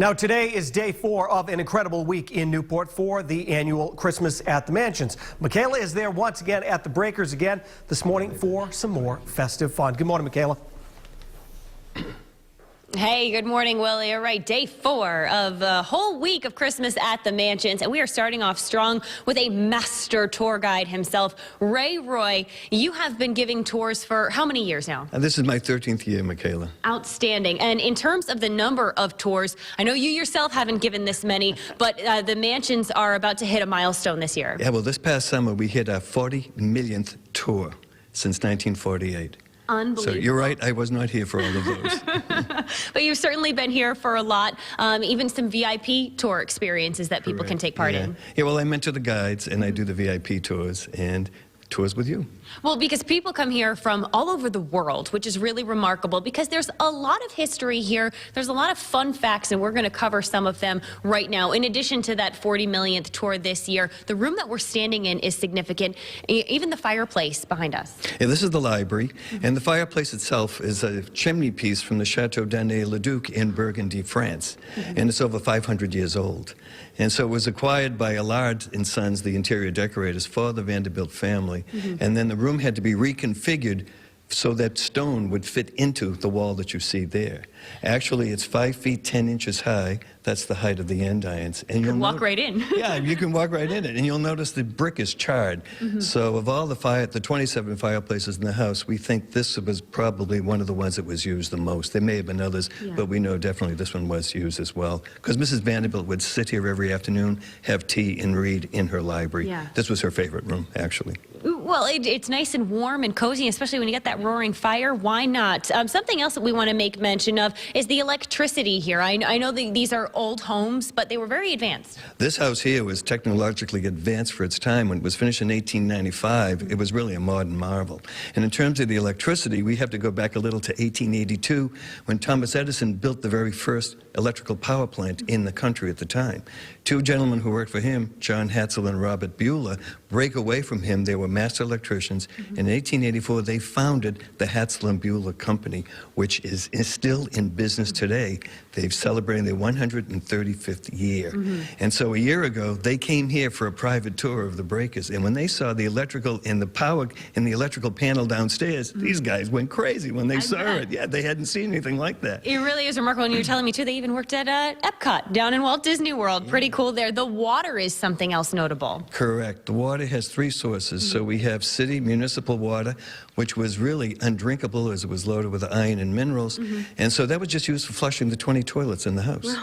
Now, today is day 4 of an incredible week in Newport for the annual Christmas at the Mansions. Michaela is there once again at the Breakers again this morning for some more festive fun. Good morning, Michaela. Hey, good morning, Willie. All right, day 4 of a whole week of Christmas at the Mansions, and we are starting off strong with a master tour guide himself, Ray Roy. You have been giving tours for how many years now? This is my 13th year, Michaela. Outstanding. And in terms of the number of tours, I know you yourself haven't given this many, but the Mansions are about to hit a milestone this year. Yeah, well, this past summer we hit our 40 millionth tour since 1948. Unbelievable. So you're right, I was not here for all of those. But you've certainly been here for a lot, even some VIP tour experiences that people can take part in. Yeah, well, I mentor the guides and I do the VIP tours and tours with you. Well, because people come here from all over the world, which is really remarkable because there's a lot of history here. There's a lot of fun facts, and we're going to cover some of them right now. In addition to that 40 millionth tour this year, the room that we're standing in is significant, even the fireplace behind us. Yeah, this is the library, and the fireplace itself is a chimney piece from the Chateau d'Annay-le-Duc in Burgundy, France, and it's over 500 years old. And so it was acquired by Allard & Sons, the interior decorators, for the Vanderbilt family, and then the room had to be reconfigured so that stone would fit into the wall that you see there. Actually, it's 5 feet 10 inches high. That's the height of the andirons. And you can walk right in. Yeah, you can walk right in it, and you'll notice the brick is charred. So of all the 27 fireplaces in the house, we think this was probably one of the ones that was used the most. There may have been others, but we know definitely this one was used as well. Because Mrs. Vanderbilt would sit here every afternoon, have tea, and read in her library. This was her favorite room, actually. Well, it's nice and warm and cozy, especially when you get that roaring fire. Why not? Something else that we want to make mention of is the electricity here. I know these are old homes, but they were very advanced. This house here was technologically advanced for its time. When it was finished in 1895, it was really a modern marvel. And in terms of the electricity, we have to go back a little to 1882, when Thomas Edison built the very first electrical power plant in the country at the time. Two gentlemen who worked for him, John Hatzel and Robert Buehler, break away from him. They were master electricians. In 1884, they founded the Hatzel and Buehler Company, which is still in business today. They've celebrated their 135th year. And so a year ago, they came here for a private tour of the Breakers. And when they saw the electrical and the power in the electrical panel downstairs, these guys went crazy when they saw it. Yeah, they hadn't seen anything like that. It really is remarkable. And you were telling me, too, they even worked at Epcot down in Walt Disney World. Pretty cool there. The water is something else notable. Correct. The water has 3 sources. So we have city municipal water, which was really undrinkable as it was loaded with iron and minerals. And so that was just used for flushing the 20 toilets in the house.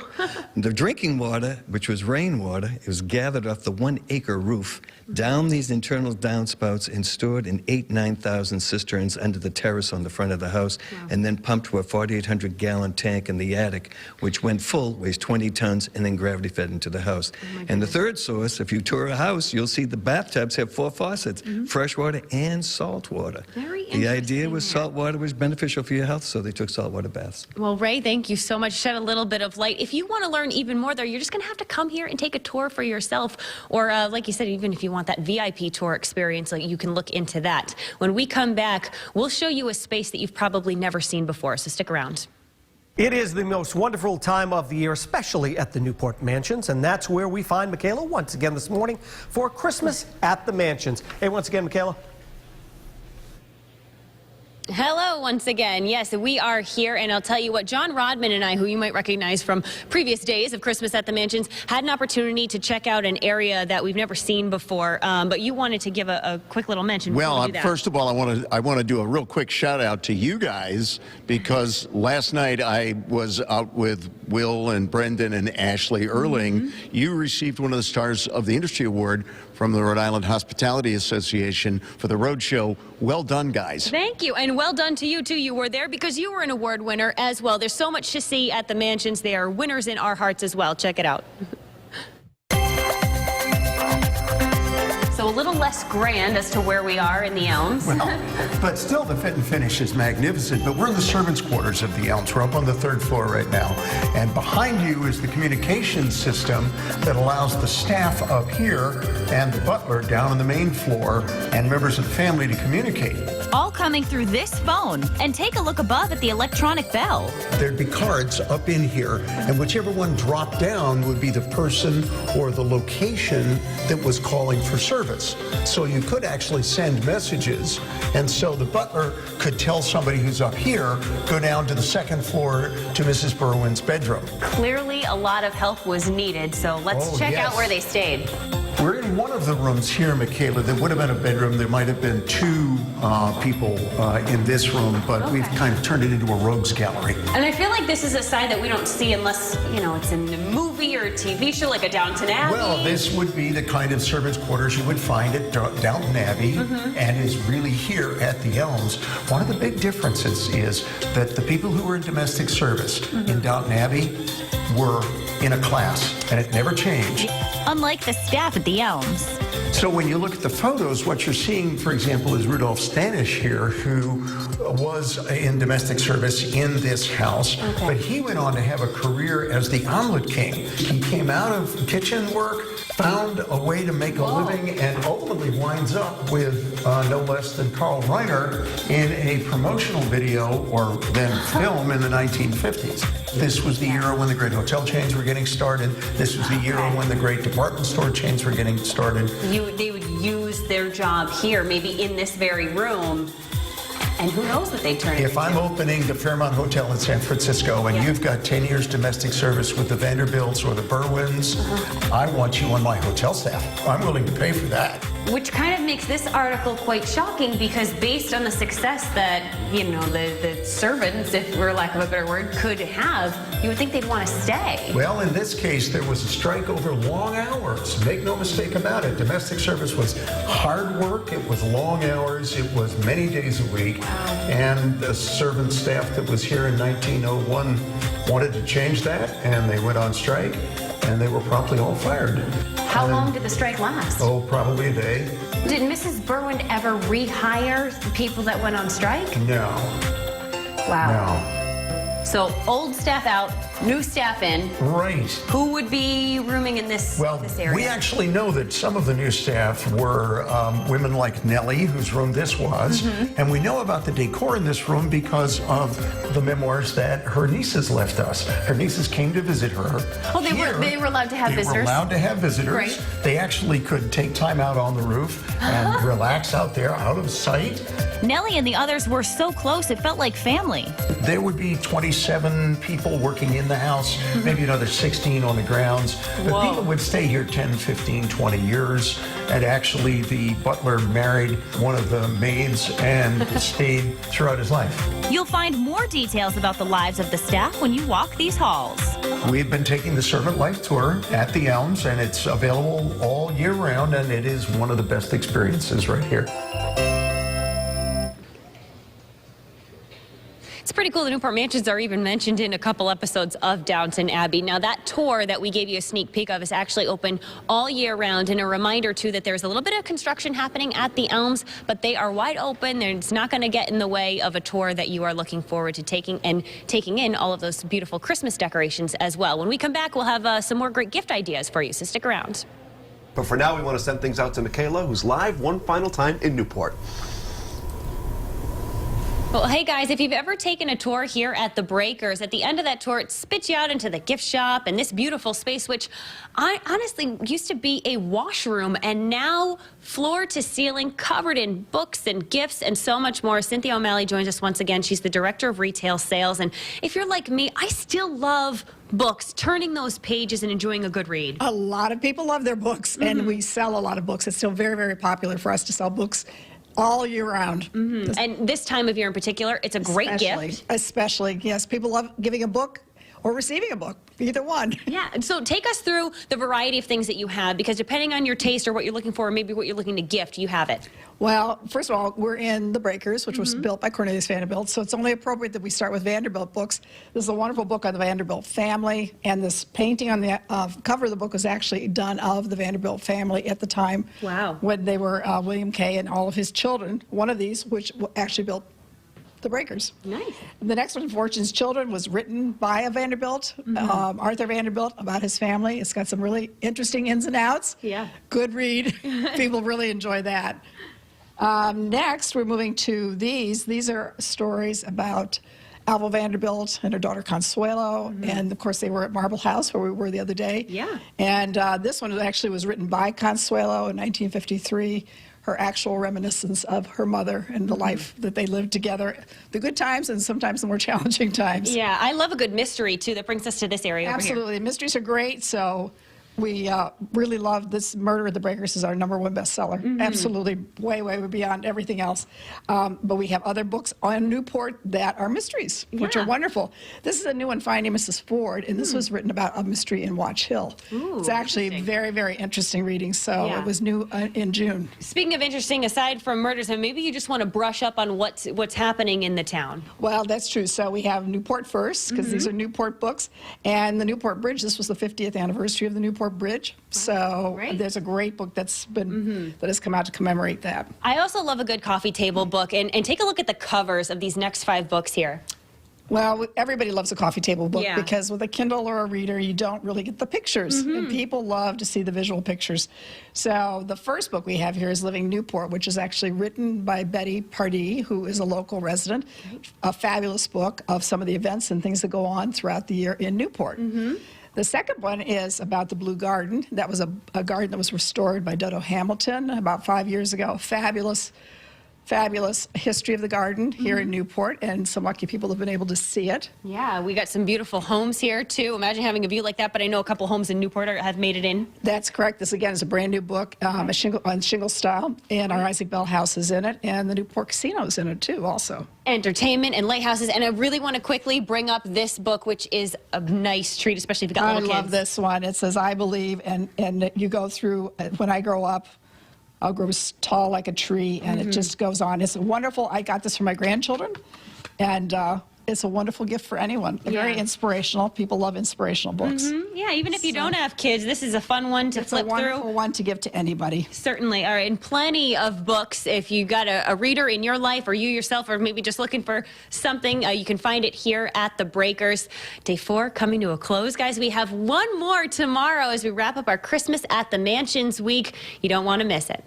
The drinking water, which was rainwater, it was gathered off the 1-acre roof, down these internal downspouts and stored in 9,000 cisterns under the terrace on the front of the house, and then pumped to a 4,800-gallon tank in the attic, which when full weighs 20 tons and then gravity fed into the house. And the third source, if you tour a house, you'll see the bathtubs have 4 faucets, fresh water and salt water. The idea was salt water was beneficial for your health, so they took saltwater baths. Well, Ray, thank you so much. Shed a little bit of light. If you want to learn even more, though, you're just going to have to come here and take a tour for yourself. Or, like you said, even if you want that VIP tour experience, you can look into that. When we come back, we'll show you a space that you've probably never seen before, so stick around. It is the most wonderful time of the year, especially at the Newport Mansions, and that's where we find Michaela once again this morning for Christmas at the Mansions. Hey, once again, Michaela. Hello once again. Yes, we are here, and I'll tell you what, John Rodman and I, who you might recognize from previous days of Christmas at the Mansions, had an opportunity to check out an area that we've never seen before, but you wanted to give a quick little mention. Well, first of all, I want to do a real quick shout out to you guys, because last night I was out with Will and Brendan and Ashley Erling. You received one of the Stars of the Industry Award from the Rhode Island Hospitality Association for the Road Show. Well done, guys. Thank you, and well done to you, too. You were there because you were an award winner as well. There's so much to see at the Mansions. They are winners in our hearts as well. Check it out. So a little less grand as to where we are in the Elms. Well, but still the fit and finish is magnificent. But we're in the servants' quarters of the Elms. We're up on the 3rd floor right now. And behind you is the communication system that allows the staff up here and the butler down on the main floor and members of the family to communicate. all coming through this phone. And take a look above at the electronic bell. There'd be cards up in here, and whichever one dropped down would be the person or the location that was calling for service. So you could actually send messages, and so the butler could tell somebody who's up here, go down to the second floor to Mrs. Berwin's bedroom. Clearly, a lot of help was needed, so let's Oh, check yes. out where they stayed. We're in one of the rooms here, Michaela. There would have been a bedroom. There might have been two people in this room, but we've kind of turned it into a rogues gallery. And I feel like this is a side that we don't see unless, you know, it's in a movie or a TV show like a Downton Abbey. Well, this would be the kind of servants' quarters you would find at Downton Abbey and is really here at the Elms. One of the big differences is that the people who were in domestic service in Downton Abbey were in a class, and it never changed. Unlike the staff at the Elms. So when you look at the photos, what you're seeing, for example, is Rudolph Stanish here, who was in domestic service in this house, but he went on to have a career as the omelet king. He came out of kitchen work, found a way to make a living, and ultimately winds up with no less than Carl Reiner in a promotional video or then film in the 1950s. This was the era when the great hotel chains were getting started. This was the era when the great department store chains were getting started. They would use their job here, maybe in this very room, and who knows what they turn it If I'm opening the Fairmont Hotel in San Francisco and you've got 10 years domestic service with the Vanderbilts or the Berwins, I want you on my hotel staff. I'm willing to pay for that. Which kind of makes this article quite shocking because based on the success that, you know, the servants, if for lack of a better word, could have, you would think they'd want to stay. Well, in this case, there was a strike over long hours. Make no mistake about it. Domestic service was hard work. It was long hours. It was many days a week. And the servant staff that was here in 1901 wanted to change that, and they went on strike, and they were promptly all fired. How long did the strike last? Oh, probably a day. Did Mrs. Berwin ever rehire the people that went on strike? No. Wow. No. So old staff out, new staff in. Right. Who would be rooming in this area? We actually know that some of the new staff were women like Nellie, whose room this was, and we know about the decor in this room because of the memoirs that her nieces left us. Her nieces came to visit her. Oh, they were allowed to have They visitors? were allowed to have visitors. Right. They actually could take time out on the roof and relax out there, out of sight. Nellie and the others were so close it felt like family. There would be 27 people working in the house, maybe another 16 on the grounds. But people would stay here 10, 15, 20 years. And actually, the butler married one of the maids and stayed throughout his life. You'll find more details about the lives of the staff when you walk these halls. We've been taking the Servant Life Tour at the Elms, and it's available all year round, and it is one of the best experiences right here. It's pretty cool. The Newport Mansions are even mentioned in a couple episodes of Downton Abbey. Now, that tour that we gave you a sneak peek of is actually open all year round. And a reminder, too, that there's a little bit of construction happening at the Elms, but they are wide open. It's not going to get in the way of a tour that you are looking forward to taking in all of those beautiful Christmas decorations as well. When we come back, we'll have some more great gift ideas for you, so stick around. But for now, we want to send things out to Michaela, who's live one final time in Newport. Well, hey guys, if you've ever taken a tour here at the Breakers, at the end of that tour, it spits you out into the gift shop and this beautiful space, which honestly used to be a washroom and now floor to ceiling, covered in books and gifts and so much more. Cynthia O'Malley joins us once again. She's the director of retail sales. And if you're like me, I still love books, turning those pages and enjoying a good read. A lot of people love their books, and we sell a lot of books. It's still very, very popular for us to sell books all year round. And this time of year in particular, it's a great gift. Especially, yes. People love giving a book or receiving a book, either one. Yeah, and so take us through the variety of things that you have, because depending on your taste or what you're looking for, or maybe what you're looking to gift, you have it. Well, first of all, we're in the Breakers, which was built by Cornelius Vanderbilt, so it's only appropriate that we start with Vanderbilt books. This is a wonderful book on the Vanderbilt family, and this painting on the cover of the book was actually done of the Vanderbilt family at the time. Wow. When they were William Kay and all of his children. One of these, which actually built the Breakers. Nice. The next one, Fortune's Children, was written by a Vanderbilt, Arthur Vanderbilt, about his family. It's got some really interesting ins and outs. Yeah. Good read. People really enjoy that. Next, we're moving to these. These are stories about Alva Vanderbilt and her daughter Consuelo, and of course they were at Marble House where we were the other day. Yeah. And this one actually was written by Consuelo in 1953. Her actual reminiscence of her mother and the life that they lived together, the good times and sometimes the more challenging times. Yeah, I love a good mystery, too, that brings us to this area over here. Absolutely. Mysteries are great, so we really love this. Murder at the Breakers is our #1 bestseller. Absolutely, way, way beyond everything else. But we have other books on Newport that are mysteries, which are wonderful. This is a new one, Finding Mrs. Ford, and this was written about a mystery in Watch Hill. It's actually very, very interesting reading, so Yeah. it was new in June. Speaking of interesting, aside from murders, and maybe you just want to brush up on what's happening in the town. Well, that's true. So we have Newport first, because these are Newport books, and the Newport Bridge. This was the 50th anniversary of the Newport Bridge. So great. there's a great book that's been that has come out to commemorate that. I also love a good coffee table book, and take a look at the covers of these next 5 books here. Well, everybody loves a coffee table book Yeah. because with a Kindle or a reader, you don't really get the pictures. And people love to see the visual pictures. So the first book we have here is Living Newport, which is actually written by Betty Pardee, who is a local resident. A fabulous book of some of the events and things that go on throughout the year in Newport. The second one is about the Blue Garden. That was a garden that was restored by Dodo Hamilton about 5 years ago. Fabulous history of the garden here in Newport, and some lucky people have been able to see it. Yeah, we got some beautiful homes here, too. Imagine having a view like that, but I know a couple homes in Newport have made it in. That's correct. This, again, is a brand new book, on shingle style, and our Isaac Bell House is in it, and the Newport Casino is in it, too, also. Entertainment and lighthouses, and I really want to quickly bring up this book, which is a nice treat, especially if you've got I little kids. love this one. It says, I believe, and you go through, when I grow up, I'll grow tall like a tree, and it just goes on. It's wonderful. I got this for my grandchildren, and it's a wonderful gift for anyone. Very Yeah. inspirational. People love inspirational books. Yeah, even if you don't have kids, this is a fun one to It's a flip wonderful through. one to give to anybody. Certainly. All right, and plenty of books. If you got a reader in your life, or you yourself, or maybe just looking for something, you can find it here at the Breakers. Day 4 coming to a close, guys. We have one more tomorrow as we wrap up our Christmas at the Mansions week. You don't want to miss it.